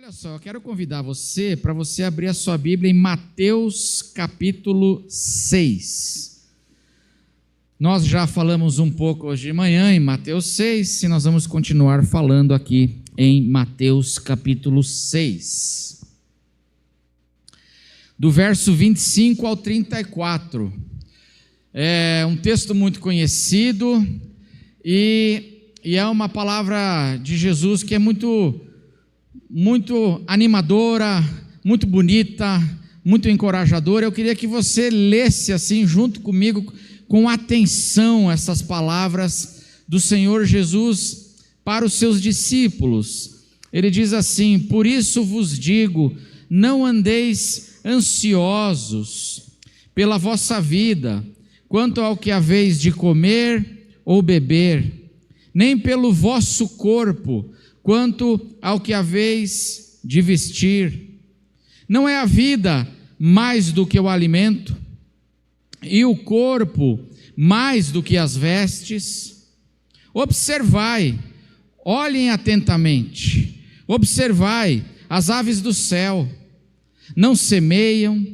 Olha só, eu quero convidar você para você abrir a sua Bíblia em Mateus capítulo 6. Nós já falamos um pouco hoje de manhã em Mateus 6, e nós vamos continuar falando aqui em Mateus capítulo 6. Do verso 25 ao 34. É um texto muito conhecido e é uma palavra de Jesus que é muito animadora, muito bonita, muito encorajadora. Eu queria que você lesse assim junto comigo, com atenção, essas palavras do Senhor Jesus para os seus discípulos. Ele diz assim: por isso vos digo, não andeis ansiosos pela vossa vida, quanto ao que haveis de comer ou beber, nem pelo vosso corpo, quanto ao que haveis de vestir. Não é a vida mais do que o alimento, e o corpo mais do que as vestes? Observai, olhem atentamente, observai as aves do céu, não semeiam,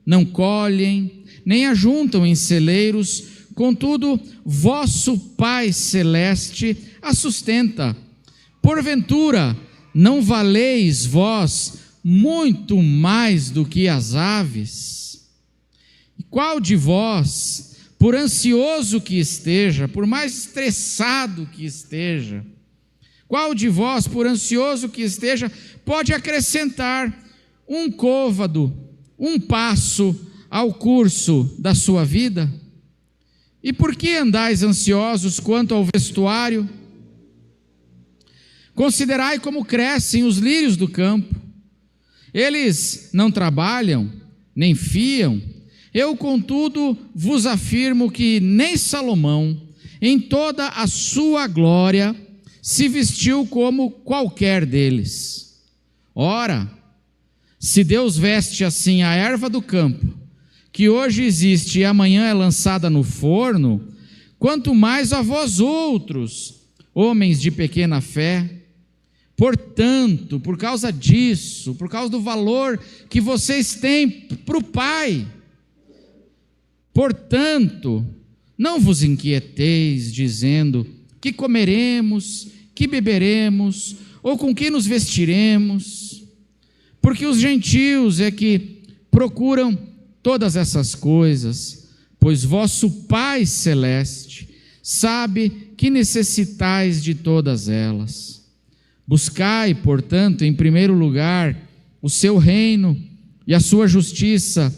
não colhem, nem ajuntam em celeiros, contudo, vosso Pai Celeste as sustenta. Porventura, não valeis vós muito mais do que as aves? E qual de vós, por ansioso que esteja, por mais estressado que esteja, qual de vós, por ansioso que esteja, pode acrescentar um côvado, um passo ao curso da sua vida? E por que andais ansiosos quanto ao vestuário? Considerai como crescem os lírios do campo. Eles não trabalham, nem fiam. Eu, contudo, vos afirmo que nem Salomão, em toda a sua glória, se vestiu como qualquer deles. Ora, se Deus veste assim a erva do campo, que hoje existe e amanhã é lançada no forno, quanto mais a vós outros, homens de pequena fé. Portanto, por causa disso, por causa do valor que vocês têm para o Pai, portanto, não vos inquieteis dizendo: que comeremos, que beberemos, ou com que nos vestiremos? Porque os gentios é que procuram todas essas coisas, pois vosso Pai Celeste sabe que necessitais de todas elas. Buscai, portanto, em primeiro lugar, o seu reino e a sua justiça,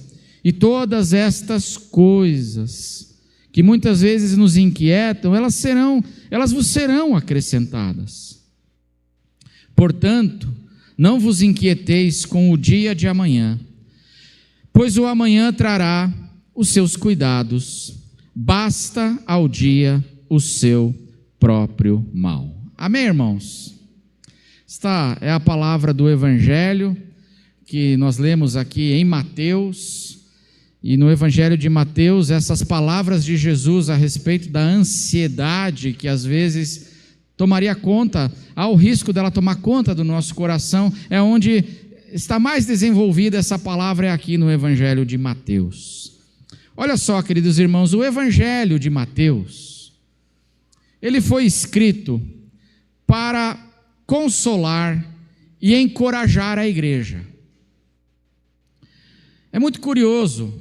e todas estas coisas, que muitas vezes nos inquietam, elas vos serão acrescentadas. Portanto, não vos inquieteis com o dia de amanhã, pois o amanhã trará os seus cuidados, basta ao dia o seu próprio mal. Amém, irmãos? Esta é a palavra do Evangelho que nós lemos aqui em Mateus, e no Evangelho de Mateus, essas palavras de Jesus a respeito da ansiedade que às vezes tomaria conta, há o risco dela tomar conta do nosso coração, é onde está mais desenvolvida essa palavra, é aqui no Evangelho de Mateus. Olha só, queridos irmãos, o Evangelho de Mateus, ele foi escrito para consolar e encorajar a igreja. É muito curioso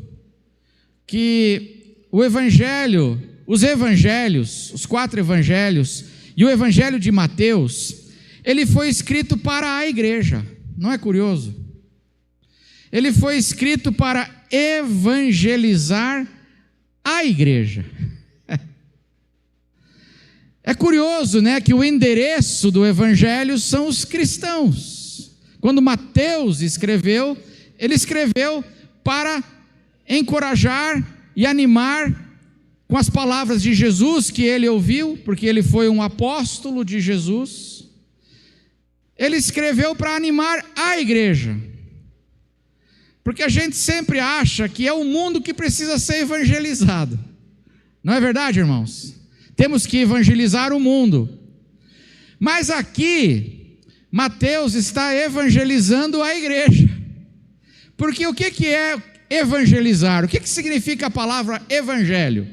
que os 4 evangelhos e o Evangelho de Mateus, ele foi escrito para a igreja. Não é curioso? Ele foi escrito para evangelizar a igreja. É curioso, né, que o endereço do Evangelho são os cristãos. Quando Mateus escreveu, ele escreveu para encorajar e animar com as palavras de Jesus que ele ouviu, porque ele foi um apóstolo de Jesus. Ele escreveu para animar a igreja, porque a gente sempre acha que é o mundo que precisa ser evangelizado. Não é verdade, irmãos? Temos que evangelizar o mundo. Mas aqui, Mateus está evangelizando a igreja. Porque o que é evangelizar? O que significa a palavra evangelho?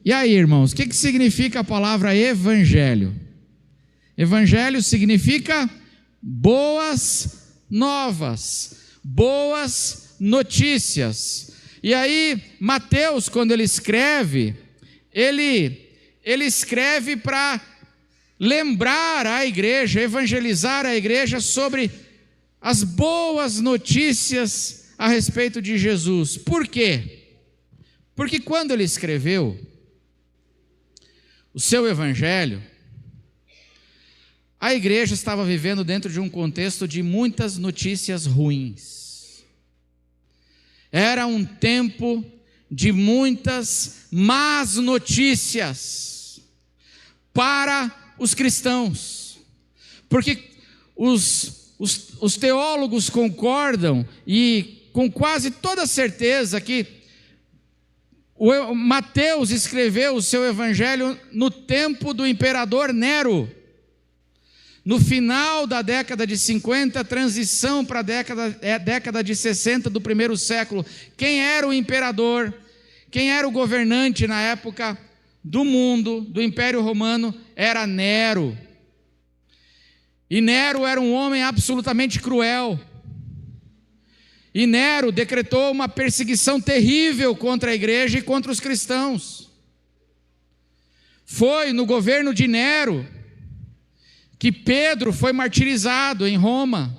E aí, irmãos, o que significa a palavra evangelho? Evangelho significa boas novas, boas notícias. E aí, Mateus, quando ele escreve para lembrar a igreja, evangelizar a igreja sobre as boas notícias a respeito de Jesus. Por quê? Porque quando ele escreveu o seu evangelho, a igreja estava vivendo dentro de um contexto de muitas notícias ruins. Era um tempo de muitas más notícias para os cristãos, porque os teólogos concordam, e com quase toda certeza, que Mateus escreveu o seu evangelho no tempo do imperador Nero, no final da década de 50, transição para a década de 60 do primeiro século. Quem era o imperador? Quem era o governante na época do mundo, do Império Romano? Era Nero. E Nero era um homem absolutamente cruel. E Nero decretou uma perseguição terrível contra a igreja e contra os cristãos. Foi no governo de Nero que Pedro foi martirizado em Roma.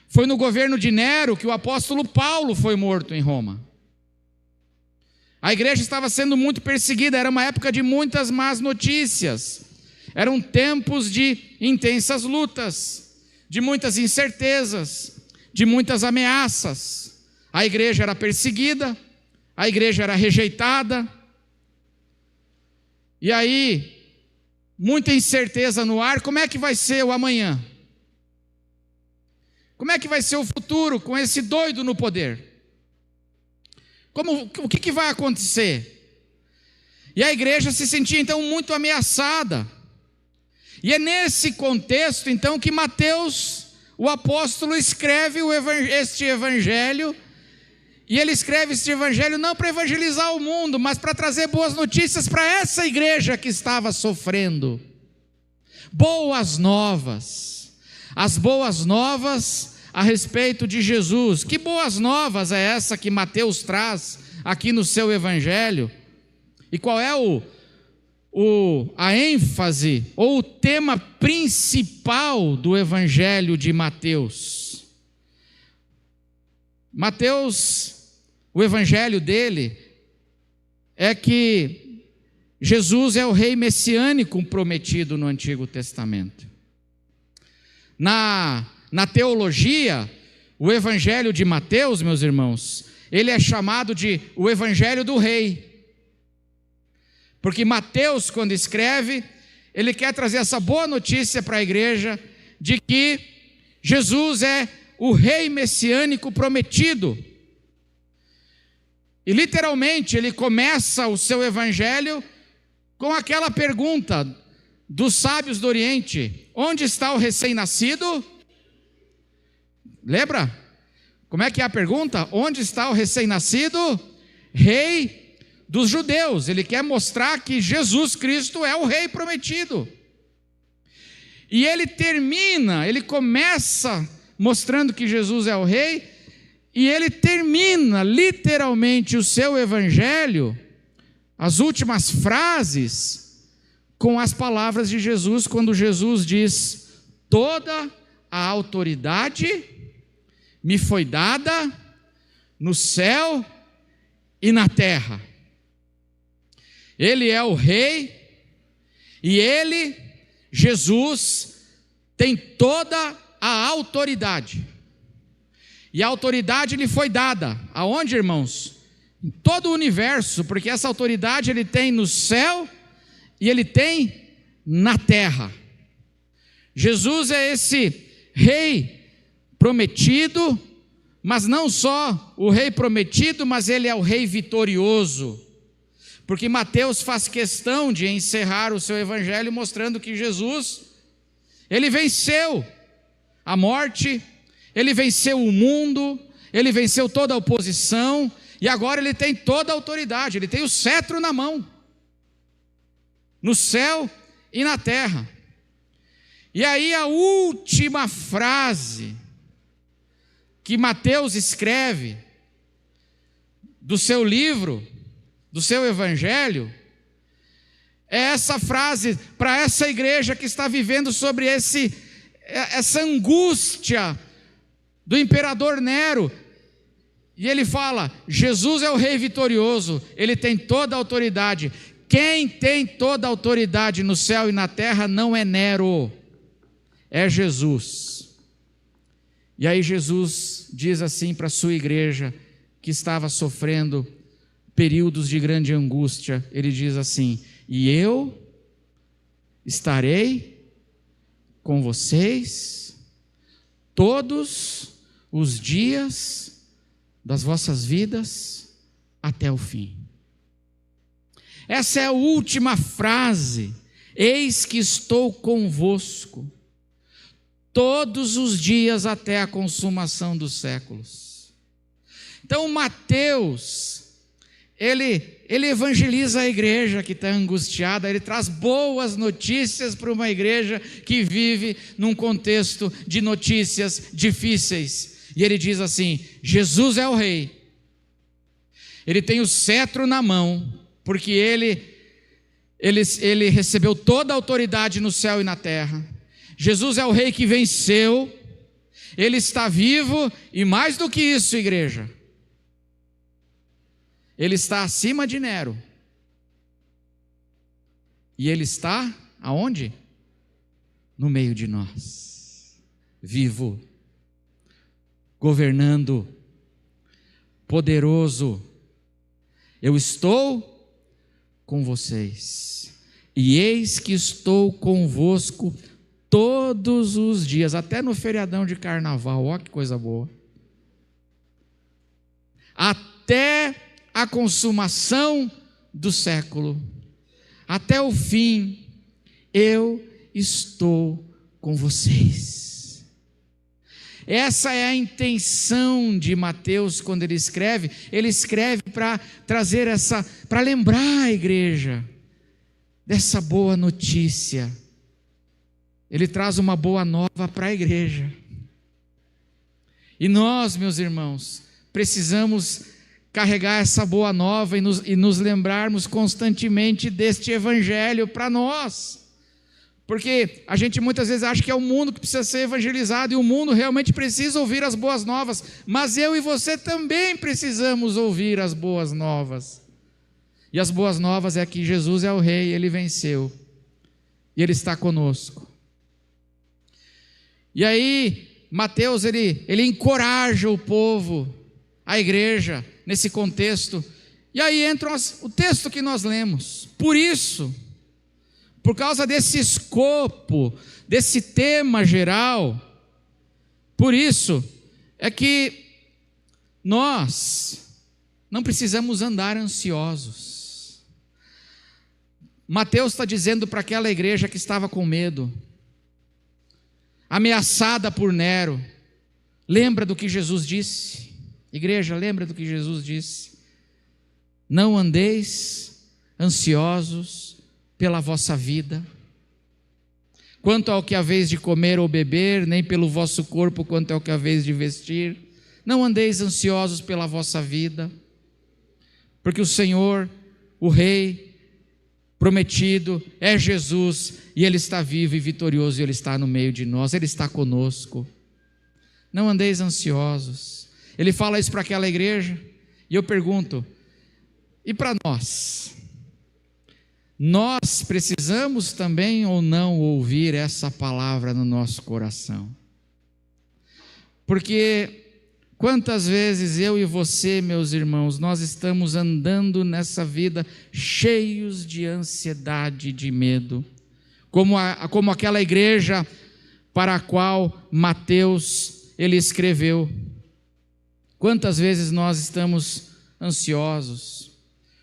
Foi no governo de Nero que o apóstolo Paulo foi morto em Roma. A igreja estava sendo muito perseguida, era uma época de muitas más notícias. Eram tempos de intensas lutas, de muitas incertezas, de muitas ameaças. A igreja era perseguida, a igreja era rejeitada. E aí, muita incerteza no ar. Como é que vai ser o amanhã? Como é que vai ser o futuro com esse doido no poder? O que vai acontecer? E a igreja se sentia então muito ameaçada. E é nesse contexto então que Mateus, o apóstolo, escreve este evangelho. E ele escreve este evangelho não para evangelizar o mundo, mas para trazer boas notícias para essa igreja que estava sofrendo. Boas novas. As boas novas a respeito de Jesus. Que boas novas é essa que Mateus traz aqui no seu evangelho? E qual é a ênfase ou o tema principal do evangelho de Mateus? Mateus, o evangelho dele é que Jesus é o rei messiânico prometido no Antigo Testamento. Na teologia, o evangelho de Mateus, meus irmãos, ele é chamado de o evangelho do rei. Porque Mateus, quando escreve, ele quer trazer essa boa notícia para a igreja de que Jesus é o rei messiânico prometido. E literalmente ele começa o seu evangelho com aquela pergunta dos sábios do Oriente: onde está o recém-nascido? Lembra? Como é que é a pergunta? Onde está o recém-nascido? Rei dos judeus. Ele quer mostrar que Jesus Cristo é o rei prometido. E ele começa mostrando que Jesus é o rei, e ele termina literalmente o seu evangelho, as últimas frases, com as palavras de Jesus, quando Jesus diz: toda a autoridade me foi dada no céu e na terra. Ele é o rei, e ele, Jesus, tem toda a autoridade. E a autoridade lhe foi dada aonde, irmãos? Em todo o universo, porque essa autoridade ele tem no céu e ele tem na terra. Jesus é esse rei prometido, mas não só o rei prometido, mas ele é o rei vitorioso. Porque Mateus faz questão de encerrar o seu evangelho mostrando que Jesus Ele venceu a morte, ele venceu o mundo, ele venceu toda a oposição, e agora ele tem toda a autoridade, ele tem o cetro na mão, no céu e na terra. E aí a última frase que Mateus escreve do seu livro, do seu evangelho, é essa frase para essa igreja que está vivendo sobre essa angústia do imperador Nero. E ele fala: Jesus é o rei vitorioso, ele tem toda a autoridade. Quem tem toda a autoridade no céu e na terra não é Nero, é Jesus. E aí Jesus diz assim para a sua igreja, que estava sofrendo períodos de grande angústia, ele diz assim: e eu estarei com vocês todos os dias das vossas vidas até o fim. Essa é a última frase: eis que estou convosco todos os dias até a consumação dos séculos. Então Mateus, ele evangeliza a igreja que está angustiada, ele traz boas notícias para uma igreja que vive num contexto de notícias difíceis. E ele diz assim: Jesus é o rei, ele tem o cetro na mão, porque ele recebeu toda a autoridade no céu e na terra. Jesus é o rei que venceu, ele está vivo, e mais do que isso, igreja, ele está acima de Nero. E ele está aonde? No meio de nós, vivo, governando, poderoso. Eu estou com vocês, e eis que estou convosco todos os dias, até no feriadão de carnaval. Ó, que coisa boa. Até a consumação do século, até o fim, eu estou com vocês. Essa é a intenção de Mateus quando ele escreve para trazer para lembrar a igreja dessa boa notícia. Ele traz uma boa nova para a igreja. E nós, meus irmãos, precisamos carregar essa boa nova e nos lembrarmos constantemente deste evangelho para nós. Porque a gente muitas vezes acha que é o mundo que precisa ser evangelizado, e o mundo realmente precisa ouvir as boas novas, mas eu e você também precisamos ouvir as boas novas. E as boas novas é que Jesus é o rei, ele venceu, e ele está conosco. E aí Mateus ele encoraja o povo, a igreja, nesse contexto. E aí entra o texto que nós lemos. Por isso, por causa desse escopo, desse tema geral, por isso é que nós não precisamos andar ansiosos. Mateus está dizendo para aquela igreja que estava com medo, ameaçada por Nero: lembra do que Jesus disse? Igreja, lembra do que Jesus disse: não andeis ansiosos pela vossa vida, quanto ao que haveis de comer ou beber, nem pelo vosso corpo quanto ao que haveis de vestir. Não andeis ansiosos pela vossa vida, porque o Senhor, o Rei prometido, é Jesus, e Ele está vivo e vitorioso, e Ele está no meio de nós, Ele está conosco. Não andeis ansiosos. Ele fala isso para aquela igreja, e eu pergunto: e para nós? Nós precisamos também ou não ouvir essa palavra no nosso coração? Porque quantas vezes eu e você, meus irmãos, nós estamos andando nessa vida cheios de ansiedade, de medo, como aquela igreja para a qual Mateus ele escreveu. Quantas vezes nós estamos ansiosos?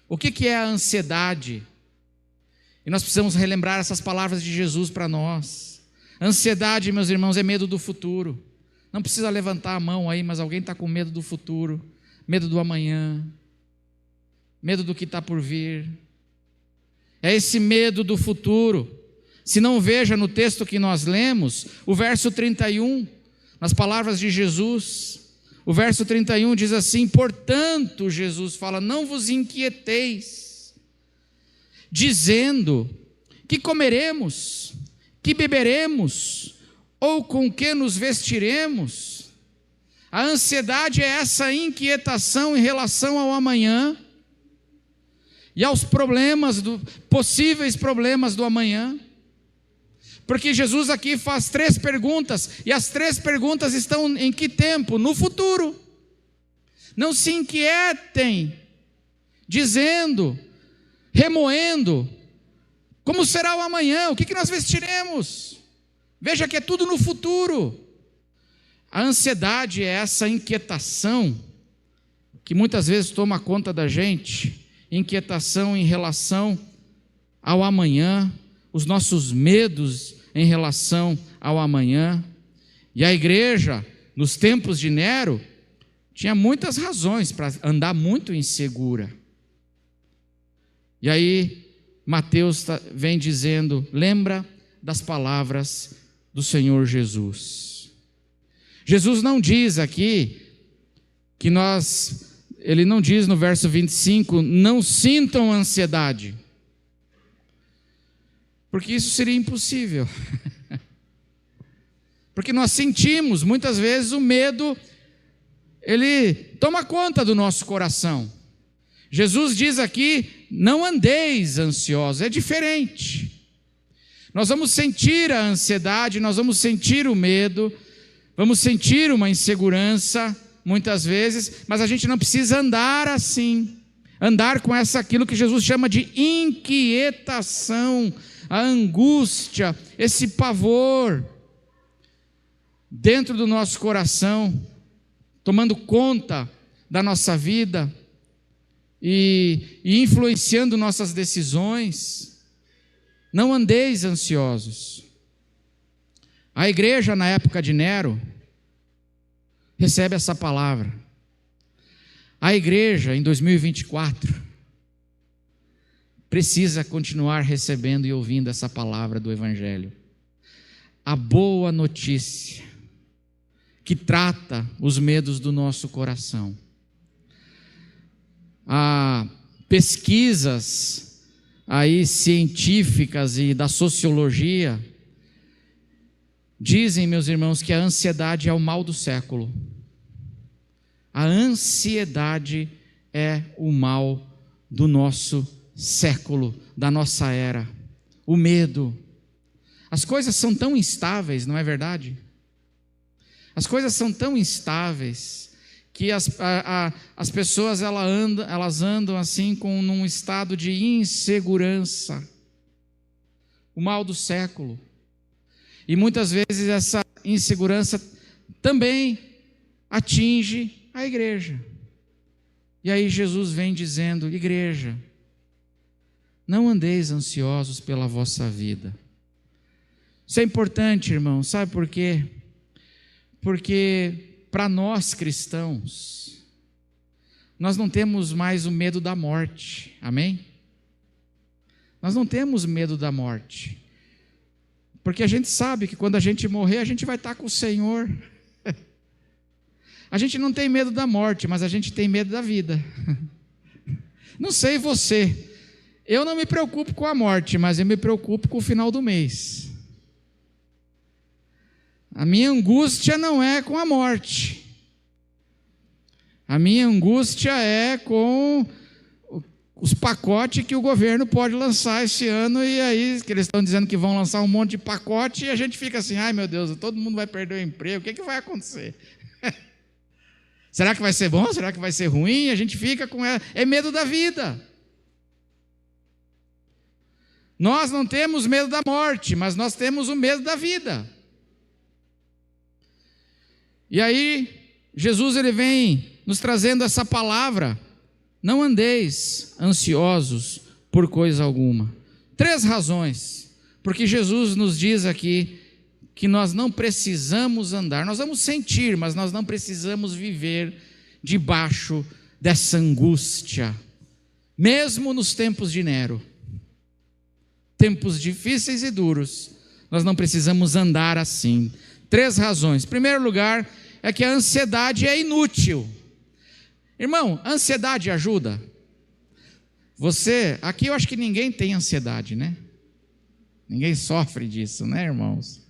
O que é a ansiedade? E nós precisamos relembrar essas palavras de Jesus para nós. Ansiedade, meus irmãos, é medo do futuro. Não precisa levantar a mão aí, mas alguém está com medo do futuro, medo do amanhã, medo do que está por vir. É esse medo do futuro. Se não, veja no texto que nós lemos, o verso 31, nas palavras de Jesus. O verso 31 diz assim: portanto, Jesus fala, não vos inquieteis, dizendo, que comeremos, que beberemos, ou com que nos vestiremos? A ansiedade é essa inquietação em relação ao amanhã e aos possíveis problemas do amanhã. Porque Jesus aqui faz 3 perguntas, e as 3 perguntas estão em que tempo? No futuro. Não se inquietem, dizendo, remoendo, como será o amanhã? O que nós vestiremos? Veja que é tudo no futuro. A ansiedade é essa inquietação que muitas vezes toma conta da gente, inquietação em relação ao amanhã, os nossos medos em relação ao amanhã. E a igreja, nos tempos de Nero, tinha muitas razões para andar muito insegura. E aí Mateus vem dizendo, lembra das palavras do Senhor Jesus. Jesus não diz aqui que ele não diz no verso 25, não sintam ansiedade, porque isso seria impossível. Porque nós sentimos, muitas vezes, o medo, ele toma conta do nosso coração. Jesus diz aqui, não andeis ansiosos, é diferente. Nós vamos sentir a ansiedade, nós vamos sentir o medo, vamos sentir uma insegurança, muitas vezes, mas a gente não precisa andar assim, andar com aquilo que Jesus chama de inquietação, a angústia, esse pavor, dentro do nosso coração, tomando conta da nossa vida, e influenciando nossas decisões. Não andeis ansiosos. A igreja na época de Nero recebe essa palavra. A igreja em 2024 precisa continuar recebendo e ouvindo essa palavra do Evangelho. A boa notícia que trata os medos do nosso coração. Há pesquisas aí científicas e da sociologia dizem, meus irmãos, que a ansiedade é o mal do século. A ansiedade é o mal do nosso século, da nossa era. O medo. As coisas são tão instáveis, não é verdade? As coisas são tão instáveis que as pessoas elas andam assim num estado de insegurança. O mal do século. E muitas vezes essa insegurança também atinge a igreja. E aí Jesus vem dizendo, igreja, não andeis ansiosos pela vossa vida. Isso é importante, irmão, sabe por quê? Porque para nós cristãos, nós não temos mais o medo da morte, amém? Nós não temos medo da morte, porque a gente sabe que quando a gente morrer, a gente vai estar com o Senhor. A gente não tem medo da morte, mas a gente tem medo da vida. Não sei você, eu não me preocupo com a morte, mas eu me preocupo com o final do mês. A minha angústia não é com a morte. A minha angústia é com os pacotes que o governo pode lançar esse ano, e aí que eles estão dizendo que vão lançar um monte de pacote, e a gente fica assim, ai meu Deus, todo mundo vai perder o emprego, o que vai acontecer? Será que vai ser bom? Será que vai ser ruim? A gente fica com medo da vida. Nós não temos medo da morte, mas nós temos o medo da vida. E aí, Jesus ele vem nos trazendo essa palavra, não andeis ansiosos por coisa alguma. 3 razões, porque Jesus nos diz aqui que nós não precisamos andar, nós vamos sentir, mas nós não precisamos viver debaixo dessa angústia, mesmo nos tempos de Nero, tempos difíceis e duros, nós não precisamos andar assim. 3 razões. Em primeiro lugar, é que a ansiedade é inútil. Irmão, ansiedade ajuda? Aqui eu acho que ninguém tem ansiedade, né? Ninguém sofre disso, né, irmãos?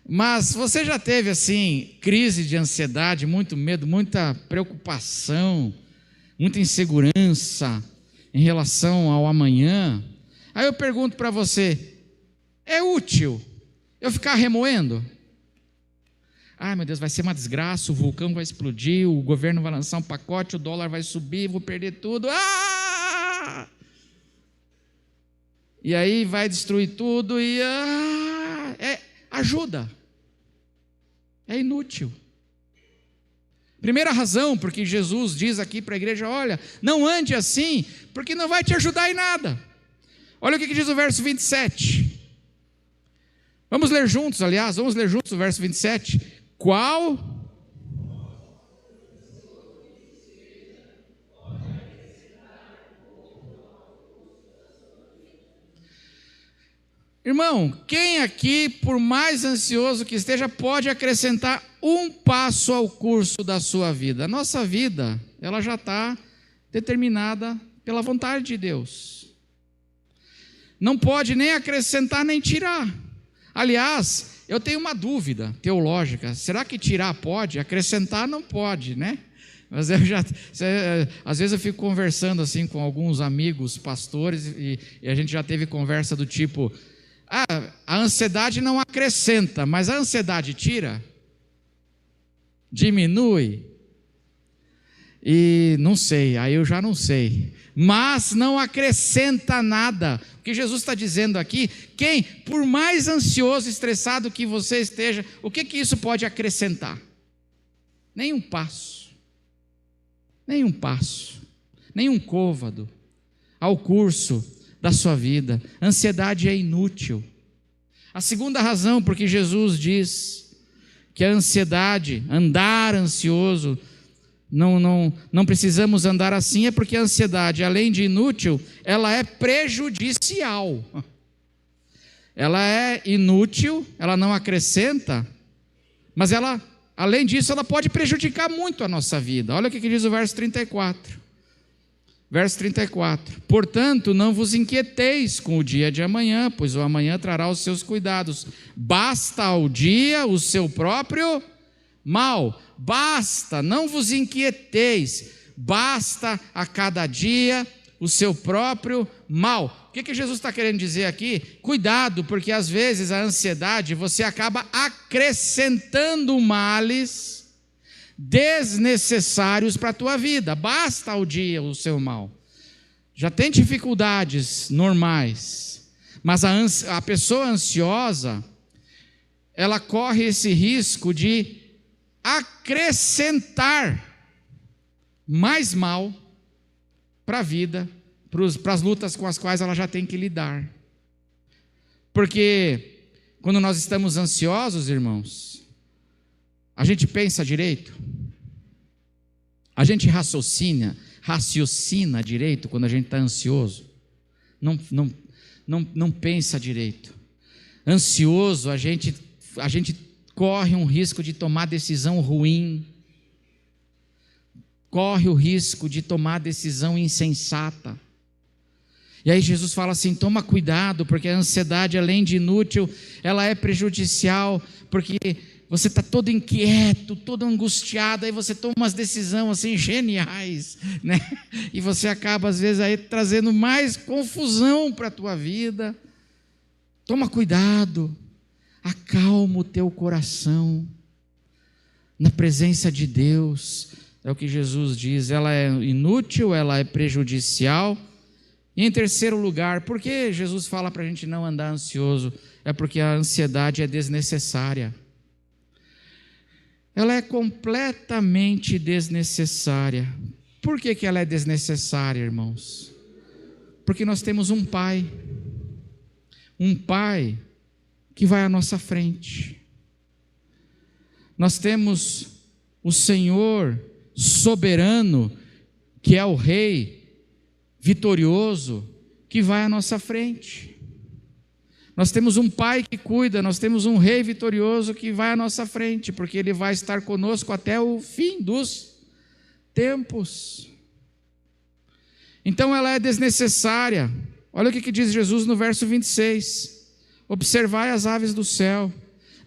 Mas você já teve, assim, crise de ansiedade, muito medo, muita preocupação, muita insegurança em relação ao amanhã? Aí eu pergunto para você, é útil eu ficar remoendo? Ai, meu Deus, vai ser uma desgraça, o vulcão vai explodir, o governo vai lançar um pacote, o dólar vai subir, vou perder tudo. E aí vai destruir tudo e ajuda. É inútil. Primeira razão, porque Jesus diz aqui para a igreja, olha, não ande assim, porque não vai te ajudar em nada. Olha o que diz o verso 27. Vamos ler juntos, aliás, vamos ler juntos o verso 27. Qual? Irmão, quem aqui, por mais ansioso que esteja, pode acrescentar um passo ao curso da sua vida? A nossa vida, ela já está determinada pela vontade de Deus. Não pode nem acrescentar nem tirar. Aliás, eu tenho uma dúvida teológica, será que tirar pode? Acrescentar não pode, né? Mas às vezes eu fico conversando assim com alguns amigos pastores e a gente já teve conversa do tipo, a ansiedade não acrescenta, mas a ansiedade tira? Diminui? E não sei, aí eu já não sei, mas não acrescenta nada. O que Jesus está dizendo aqui, quem, por mais ansioso, estressado que você esteja, o que isso pode acrescentar? Nenhum passo, nenhum côvado ao curso da sua vida. Ansiedade é inútil. A segunda razão porque Jesus diz que a ansiedade, andar ansioso, não precisamos andar assim, é porque a ansiedade, além de inútil, ela é prejudicial. Ela é inútil, ela não acrescenta, mas ela, além disso, ela pode prejudicar muito a nossa vida. Olha o que diz o verso 34. Verso 34. Portanto, não vos inquieteis com o dia de amanhã, pois o amanhã trará os seus cuidados. Basta ao dia o seu próprio mal. Basta, não vos inquieteis, basta a cada dia o seu próprio mal. O que Jesus está querendo dizer aqui? Cuidado, porque às vezes a ansiedade, você acaba acrescentando males desnecessários para a tua vida. Basta ao dia o seu mal. Já tem dificuldades normais, mas a pessoa ansiosa, ela corre esse risco de acrescentar mais mal para a vida, para as lutas com as quais ela já tem que lidar. Porque quando nós estamos ansiosos, irmãos, a gente pensa direito, a gente raciocina direito quando a gente está ansioso, não pensa direito. Ansioso, a gente corre um risco de tomar decisão ruim, corre o risco de tomar decisão insensata. E aí Jesus fala assim, toma cuidado, porque a ansiedade, além de inútil, ela é prejudicial, porque você está todo inquieto, todo angustiado, aí você toma umas decisões assim geniais, né? E você acaba às vezes aí trazendo mais confusão para a tua vida. Toma cuidado. Acalma o teu coração na presença de Deus. É o que Jesus diz, ela é inútil, ela é prejudicial. E em terceiro lugar, por que Jesus fala para a gente não andar ansioso? É porque a ansiedade é desnecessária. Ela é completamente desnecessária. Por que ela é desnecessária, irmãos? Porque nós temos um pai que vai à nossa frente. Nós temos o Senhor soberano, que é o Rei vitorioso, que vai à nossa frente. Nós temos um Pai que cuida, nós temos um Rei vitorioso que vai à nossa frente, porque Ele vai estar conosco até o fim dos tempos. Então ela é desnecessária. Olha o que diz Jesus no verso 26. Observai as aves do céu,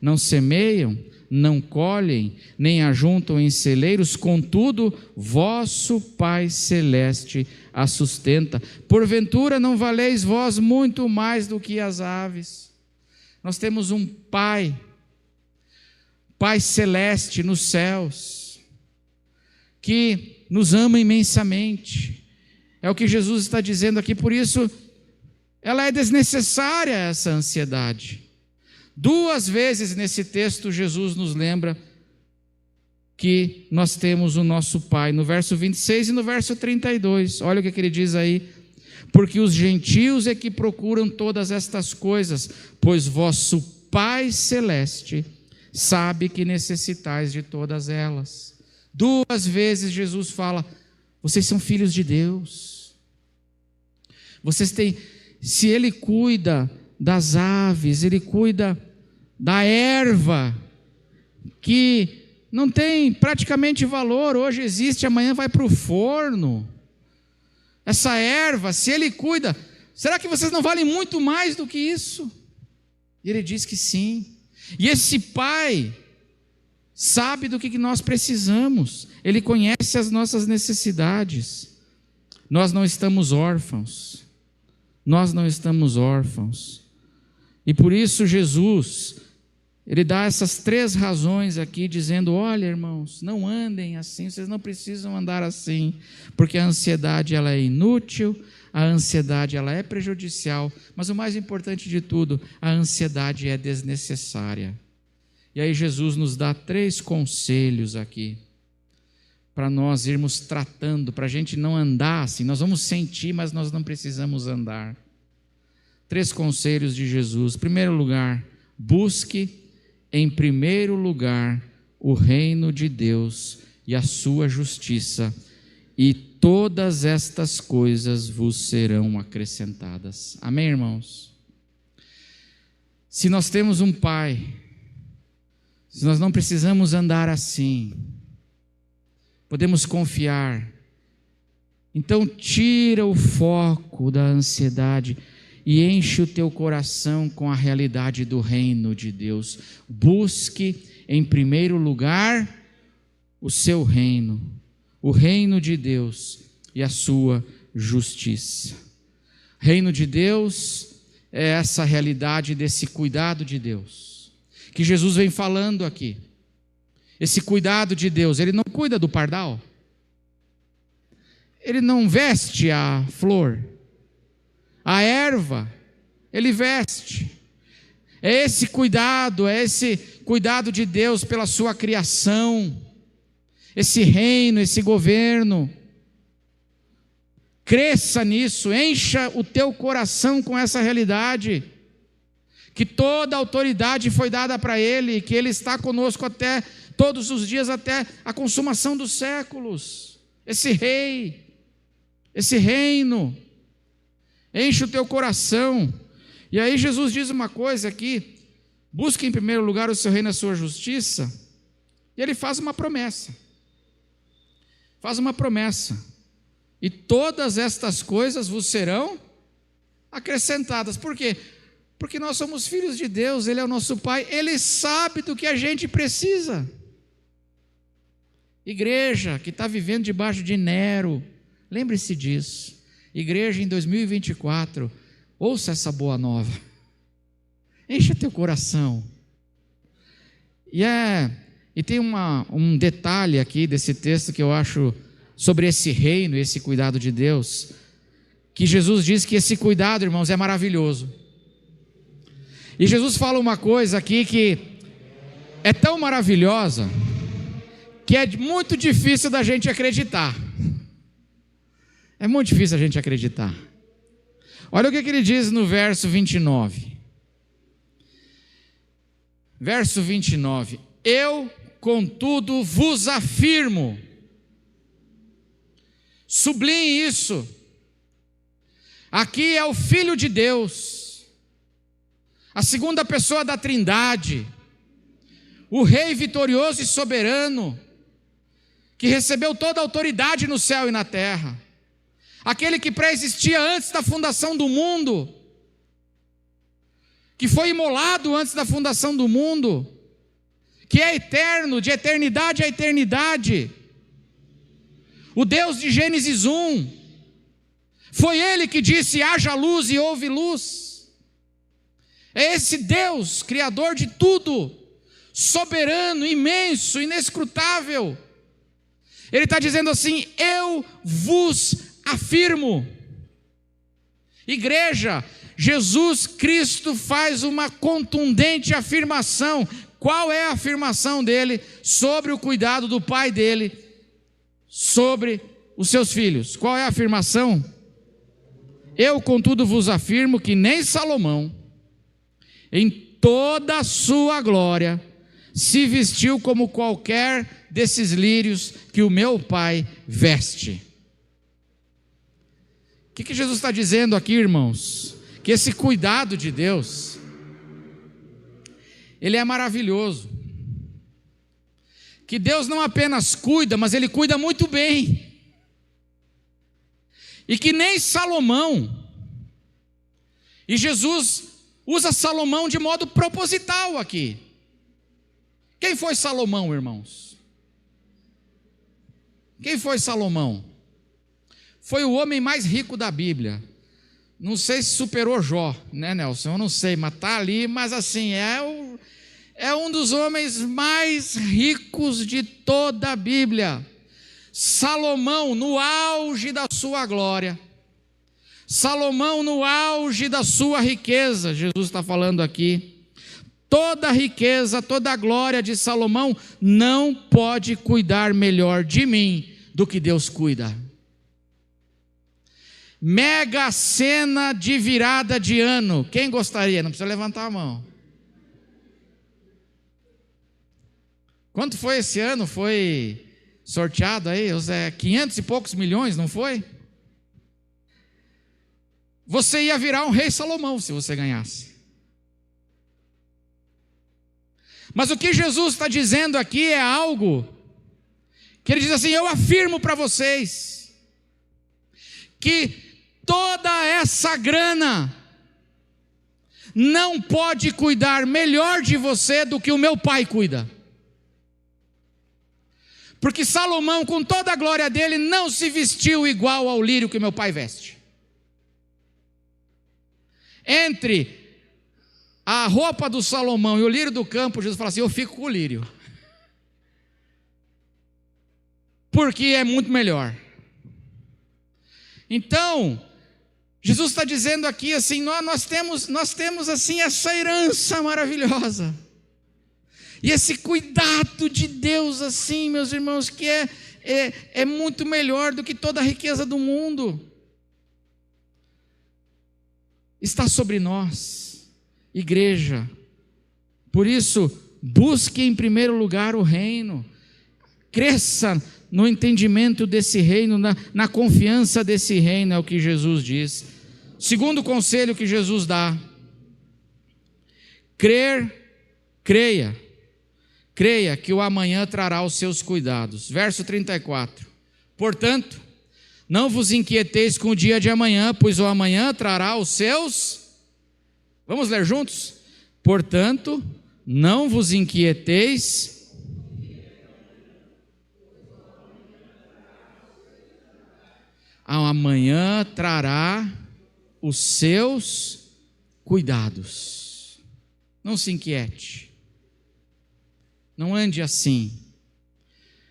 não semeiam, não colhem, nem ajuntam em celeiros, contudo, vosso Pai Celeste a sustenta. Porventura não valeis vós muito mais do que as aves? Nós temos um Pai Celeste nos céus, que nos ama imensamente. É o que Jesus está dizendo aqui, por isso, ela é desnecessária, essa ansiedade. 2 vezes nesse texto, Jesus nos lembra que nós temos o nosso Pai, no verso 26 e no verso 32. Olha o que ele diz aí. Porque os gentios é que procuram todas estas coisas, pois vosso Pai Celeste sabe que necessitais de todas elas. 2 vezes Jesus fala, vocês são filhos de Deus. Vocês têm, se Ele cuida das aves, Ele cuida da erva, que não tem praticamente valor, hoje existe, amanhã vai para o forno. Essa erva, se Ele cuida, será que vocês não valem muito mais do que isso? E Ele diz que sim. E esse Pai sabe do que nós precisamos, Ele conhece as nossas necessidades. Nós não estamos órfãos, e por isso Jesus, Ele dá essas 3 razões aqui, dizendo, olha irmãos, não andem assim, vocês não precisam andar assim, porque a ansiedade ela é inútil, a ansiedade ela é prejudicial, mas o mais importante de tudo, a ansiedade é desnecessária. E aí Jesus nos dá 3 conselhos aqui, para nós irmos tratando, para a gente não andar assim, nós vamos sentir, mas nós não precisamos andar. 3 conselhos de Jesus. Em primeiro lugar, busque em primeiro lugar o reino de Deus e a sua justiça, e todas estas coisas vos serão acrescentadas. Amém, irmãos? Se nós temos um Pai, se nós não precisamos andar assim, podemos confiar. Então tira o foco da ansiedade e enche o teu coração com a realidade do reino de Deus. Busque em primeiro lugar o seu reino, o reino de Deus e a sua justiça. Reino de Deus é essa realidade desse cuidado de Deus, que Jesus vem falando aqui. Esse cuidado de Deus, Ele não cuida do pardal, Ele não veste a flor, a erva, Ele veste. É esse cuidado de Deus pela sua criação, esse reino, esse governo. Cresça nisso, encha o teu coração com essa realidade, que toda a autoridade foi dada para Ele, que Ele está conosco até todos os dias, até a consumação dos séculos. Esse rei, esse reino, enche o teu coração. E aí Jesus diz uma coisa aqui, busque em primeiro lugar o seu reino e a sua justiça, e Ele faz uma promessa, e todas estas coisas vos serão acrescentadas. Por quê? Porque nós somos filhos de Deus, Ele é o nosso Pai, Ele sabe do que a gente precisa. Igreja que está vivendo debaixo de Nero, lembre-se disso. Igreja em 2024, ouça essa boa nova, encha teu coração. E tem um detalhe aqui desse texto que eu acho sobre esse reino, esse cuidado de Deus, que Jesus diz que esse cuidado, irmãos, é maravilhoso. E Jesus fala uma coisa aqui que é tão maravilhosa, que é muito difícil da gente acreditar. É muito difícil a gente acreditar. Olha o que ele diz no verso 29. Verso 29. Eu, contudo, vos afirmo. Sublinhe isso. Aqui é o Filho de Deus, a segunda pessoa da Trindade, o Rei vitorioso e soberano, que recebeu toda a autoridade no céu e na terra, aquele que pré-existia antes da fundação do mundo, que foi imolado antes da fundação do mundo, que é eterno, de eternidade a eternidade, o Deus de Gênesis 1, foi Ele que disse: haja luz e houve luz. É esse Deus, Criador de tudo, soberano, imenso, inescrutável. Ele está dizendo assim: eu vos afirmo. Igreja, Jesus Cristo faz uma contundente afirmação. Qual é a afirmação dele sobre o cuidado do Pai dele sobre os seus filhos? Qual é a afirmação? Eu, contudo, vos afirmo que nem Salomão, em toda a sua glória, se vestiu como qualquer desses lírios que o meu Pai veste. O que Jesus está dizendo aqui, irmãos? Que esse cuidado de Deus, ele é maravilhoso. Que Deus não apenas cuida, mas Ele cuida muito bem. E que nem Salomão, e Jesus usa Salomão de modo proposital aqui. Quem foi Salomão, irmãos? Quem foi Salomão? Foi o homem mais rico da Bíblia. Não sei se superou Jó, né, Nelson? Eu não sei, mas está ali, mas assim, é um dos homens mais ricos de toda a Bíblia. Salomão no auge da sua glória, Salomão no auge da sua riqueza, Jesus está falando aqui, toda a riqueza, toda a glória de Salomão não pode cuidar melhor de mim do que Deus cuida. Mega cena de virada de ano, quem gostaria? Não precisa levantar a mão. Quanto foi esse ano? Foi sorteado aí, 500 e poucos milhões, não foi? Você ia virar um rei Salomão se você ganhasse. Mas o que Jesus está dizendo aqui é algo que Ele diz assim: eu afirmo para vocês que toda essa grana não pode cuidar melhor de você do que o meu Pai cuida. Porque Salomão, com toda a glória dele, não se vestiu igual ao lírio que meu Pai veste. Entre a roupa do Salomão e o lírio do campo, Jesus fala assim: eu fico com o lírio, porque é muito melhor. Então, Jesus está dizendo aqui assim: nós temos assim essa herança maravilhosa. E esse cuidado de Deus assim, meus irmãos, que é muito melhor do que toda a riqueza do mundo, está sobre nós, igreja. Por isso, busque em primeiro lugar o reino, cresça no entendimento desse reino, na confiança desse reino, é o que Jesus diz. Segundo conselho que Jesus dá: creia que o amanhã trará os seus cuidados. Verso 34. Portanto, não vos inquieteis com o dia de amanhã, pois o amanhã trará os seus... Vamos ler juntos? Portanto, não vos inquieteis... Amanhã trará os seus cuidados. Não se inquiete. Não ande assim.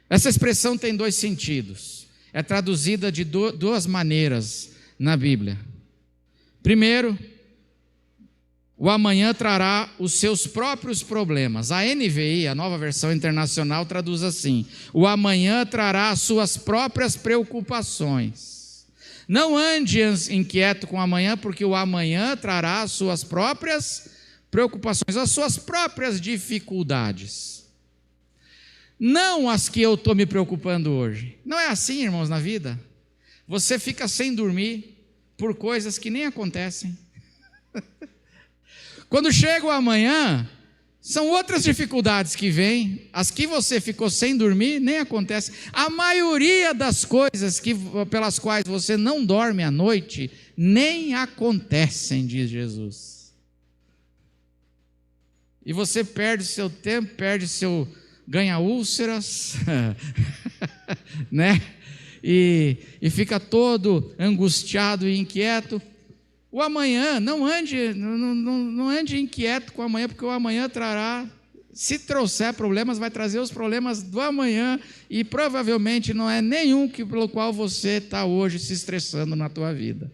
Essa expressão tem dois sentidos. É traduzida de duas maneiras na Bíblia. Primeiro, o amanhã trará os seus próprios problemas. A NVI, a Nova Versão Internacional, traduz assim: o amanhã trará as suas próprias preocupações. Não ande inquieto com o amanhã, porque o amanhã trará as suas próprias preocupações, as suas próprias dificuldades. Não as que eu estou me preocupando hoje. Não é assim, irmãos, na vida. Você fica sem dormir por coisas que nem acontecem. Quando chega o amanhã, são outras dificuldades que vêm, as que você ficou sem dormir nem acontecem. A maioria das coisas pelas quais você não dorme à noite, nem acontecem, diz Jesus. E você perde seu tempo, ganha úlceras, né? E fica todo angustiado e inquieto. O amanhã, não ande inquieto com o amanhã, porque o amanhã trará, se trouxer problemas, vai trazer os problemas do amanhã, e provavelmente não é nenhum pelo qual você está hoje se estressando na tua vida.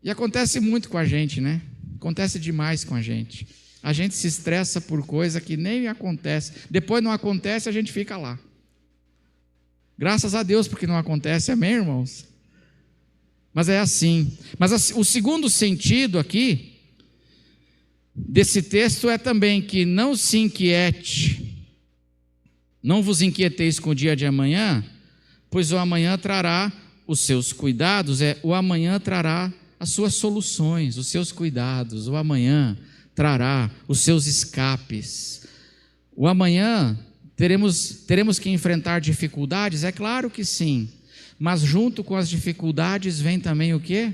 E acontece muito com a gente, né? Acontece demais com a gente. A gente se estressa por coisa que nem acontece. Depois não acontece, a gente fica lá. Graças a Deus porque não acontece, amém, irmãos? Mas é assim. Mas o segundo sentido aqui desse texto é também que não se inquiete, não vos inquieteis com o dia de amanhã, pois o amanhã trará os seus cuidados, o amanhã trará as suas soluções, os seus cuidados, o amanhã trará os seus escapes. O amanhã teremos que enfrentar dificuldades? É claro que sim, mas junto com as dificuldades vem também o quê?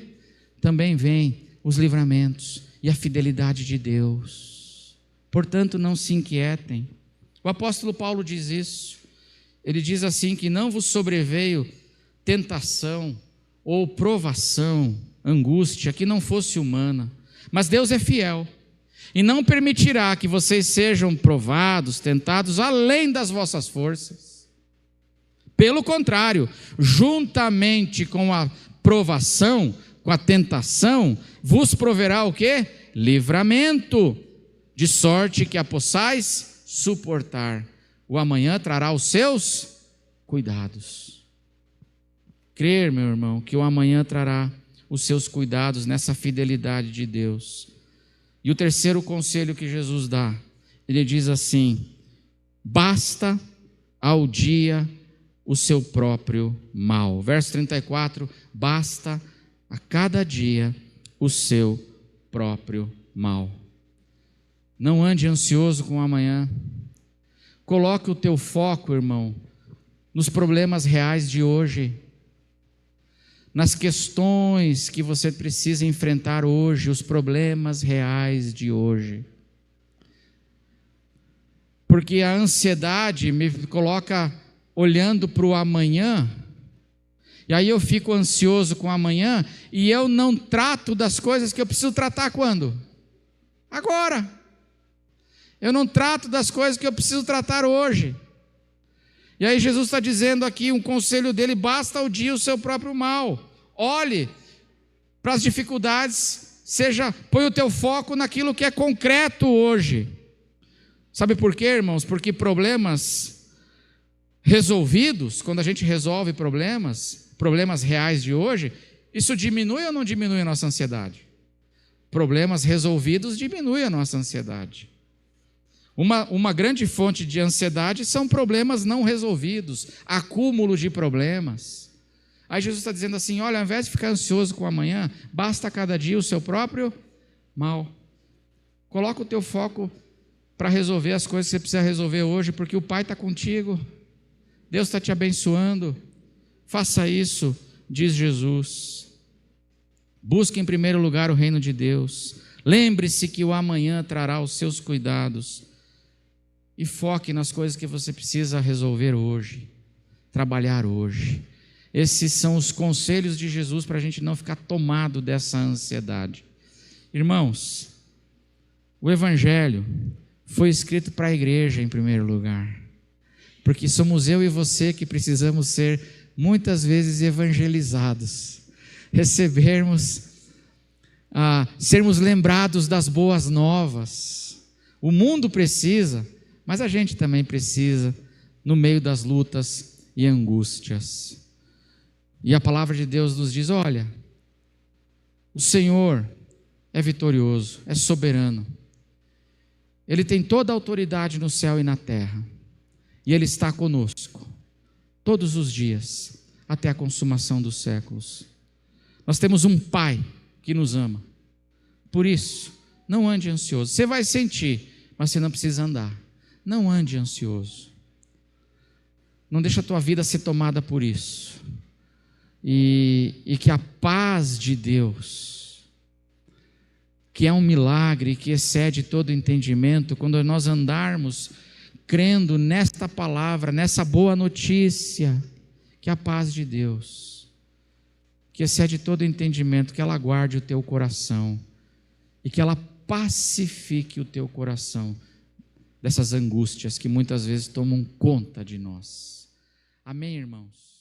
Também vem os livramentos e a fidelidade de Deus. Portanto, não se inquietem. O apóstolo Paulo diz isso. Ele diz assim que não vos sobreveio tentação ou provação, angústia, que não fosse humana, mas Deus é fiel e não permitirá que vocês sejam provados, tentados além das vossas forças. Pelo contrário, juntamente com a provação, com a tentação, vos proverá o quê? Livramento, de sorte que a possais suportar. O amanhã trará os seus cuidados. Crer, meu irmão, que o amanhã trará os seus cuidados nessa fidelidade de Deus. E o terceiro conselho que Jesus dá, ele diz assim: basta ao dia o seu próprio mal. Verso 34, basta a cada dia o seu próprio mal. Não ande ansioso com o amanhã. Coloque o teu foco, irmão, nos problemas reais de hoje, nas questões que você precisa enfrentar hoje, os problemas reais de hoje. Porque a ansiedade me coloca olhando para o amanhã, e aí eu fico ansioso com o amanhã, e eu não trato das coisas que eu preciso tratar quando? Agora. Eu não trato das coisas que eu preciso tratar hoje. E aí Jesus está dizendo aqui, um conselho dele: basta ao dia o seu próprio mal. Olhe para as dificuldades, põe o teu foco naquilo que é concreto hoje. Sabe por quê, irmãos? Porque problemas resolvidos, quando a gente resolve problemas reais de hoje, isso diminui ou não diminui a nossa ansiedade? Problemas resolvidos diminuem a nossa ansiedade. Uma grande fonte de ansiedade são problemas não resolvidos, acúmulo de problemas. Aí Jesus está dizendo assim: olha, ao invés de ficar ansioso com o amanhã, basta cada dia o seu próprio mal. Coloca o teu foco para resolver as coisas que você precisa resolver hoje, porque o Pai está contigo, Deus está te abençoando. Faça isso, diz Jesus. Busque em primeiro lugar o reino de Deus. Lembre-se que o amanhã trará os seus cuidados. E foque nas coisas que você precisa resolver hoje, trabalhar hoje. Esses são os conselhos de Jesus para a gente não ficar tomado dessa ansiedade. Irmãos, o Evangelho foi escrito para a igreja em primeiro lugar, porque somos eu e você que precisamos ser muitas vezes evangelizados, sermos lembrados das boas novas. O mundo precisa, mas a gente também precisa, no meio das lutas e angústias. E a palavra de Deus nos diz: olha, o Senhor é vitorioso, é soberano. Ele tem toda a autoridade no céu e na terra. E Ele está conosco todos os dias, até a consumação dos séculos. Nós temos um Pai que nos ama. Por isso, não ande ansioso. Você vai sentir, mas você não precisa andar. Não ande ansioso. Não deixa a tua vida ser tomada por isso. E que a paz de Deus, que é um milagre, que excede todo entendimento, quando nós andarmos crendo nesta palavra, nessa boa notícia, que a paz de Deus, que excede todo entendimento, que ela guarde o teu coração e que ela pacifique o teu coração dessas angústias que muitas vezes tomam conta de nós. Amém, irmãos?